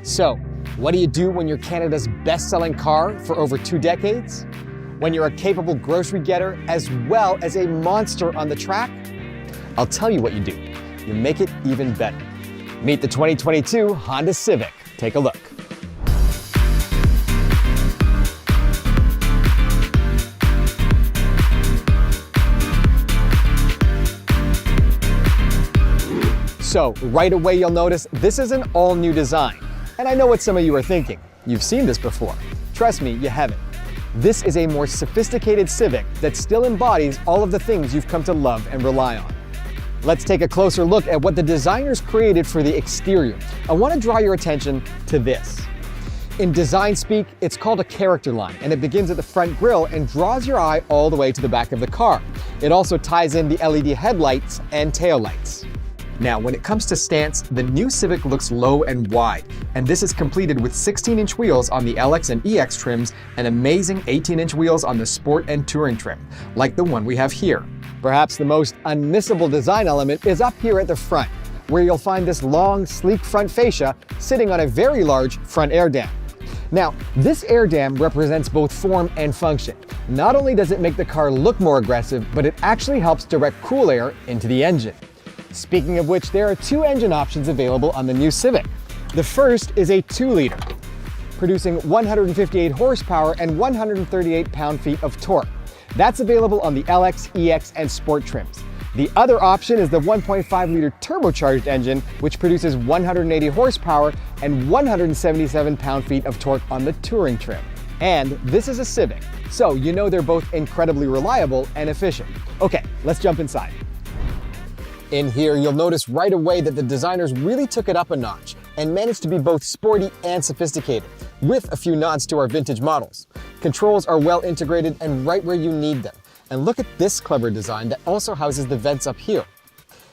So, what do you do when you're Canada's best-selling car for over 2 decades? When you're a capable grocery getter as well as a monster on the track? I'll tell you what you do. You make it even better. Meet the 2022 Honda Civic. Take a look. So, right away you'll notice this is an all-new design. And I know what some of you are thinking. You've seen this before. Trust me, you haven't. This is a more sophisticated Civic that still embodies all of the things you've come to love and rely on. Let's take a closer look at what the designers created for the exterior. I want to draw your attention to this. In design speak, it's called a character line, and it begins at the front grille and draws your eye all the way to the back of the car. It also ties in the LED headlights and taillights. Now, when it comes to stance, the new Civic looks low and wide, and this is completed with 16-inch wheels on the LX and EX trims and amazing 18-inch wheels on the Sport and Touring trim, like the one we have here. Perhaps the most unmissable design element is up here at the front, where you'll find this long, sleek front fascia sitting on a very large front air dam. Now, this air dam represents both form and function. Not only does it make the car look more aggressive, but it actually helps direct cool air into the engine. Speaking of which, there are 2 engine options available on the new Civic. The first is a 2-liter, producing 158 horsepower and 138 pound-feet of torque. That's available on the LX, EX, and Sport trims. The other option is the 1.5-liter turbocharged engine, which produces 180 horsepower and 177 pound-feet of torque on the Touring trim. And this is a Civic, so you know they're both incredibly reliable and efficient. Okay, let's jump inside. In here, you'll notice right away that the designers really took it up a notch and managed to be both sporty and sophisticated, with a few nods to our vintage models. Controls are well integrated and right where you need them. And look at this clever design that also houses the vents up here.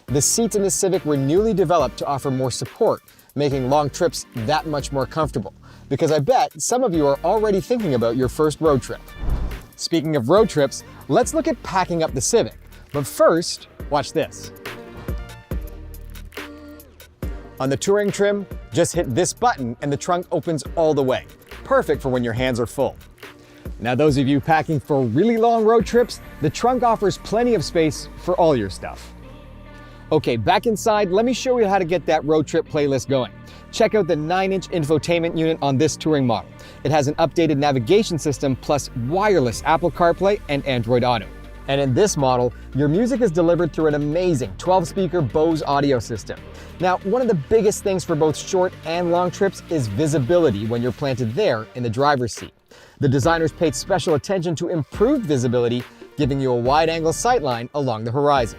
The seats in the Civic were newly developed to offer more support, making long trips that much more comfortable. Because I bet some of you are already thinking about your first road trip. Speaking of road trips, let's look at packing up the Civic. But first, watch this. On the Touring trim, just hit this button and the trunk opens all the way. Perfect for when your hands are full. Now, those of you packing for really long road trips, the trunk offers plenty of space for all your stuff. Okay, back inside, let me show you how to get that road trip playlist going. Check out the 9-inch infotainment unit on this Touring model. It has an updated navigation system plus wireless Apple CarPlay and Android Auto. And in this model, your music is delivered through an amazing 12-speaker Bose audio system. Now, one of the biggest things for both short and long trips is visibility when you're planted there in the driver's seat. The designers paid special attention to improved visibility, giving you a wide-angle sightline along the horizon.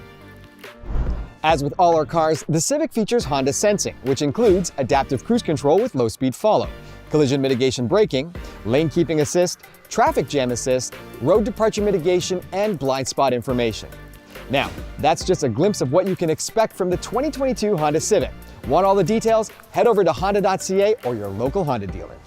As with all our cars, the Civic features Honda Sensing, which includes adaptive cruise control with low-speed follow, collision mitigation braking, lane keeping assist, traffic jam assist, road departure mitigation, and blind spot information. Now, that's just a glimpse of what you can expect from the 2022 Honda Civic. Want all the details? Head over to honda.ca or your local Honda dealer.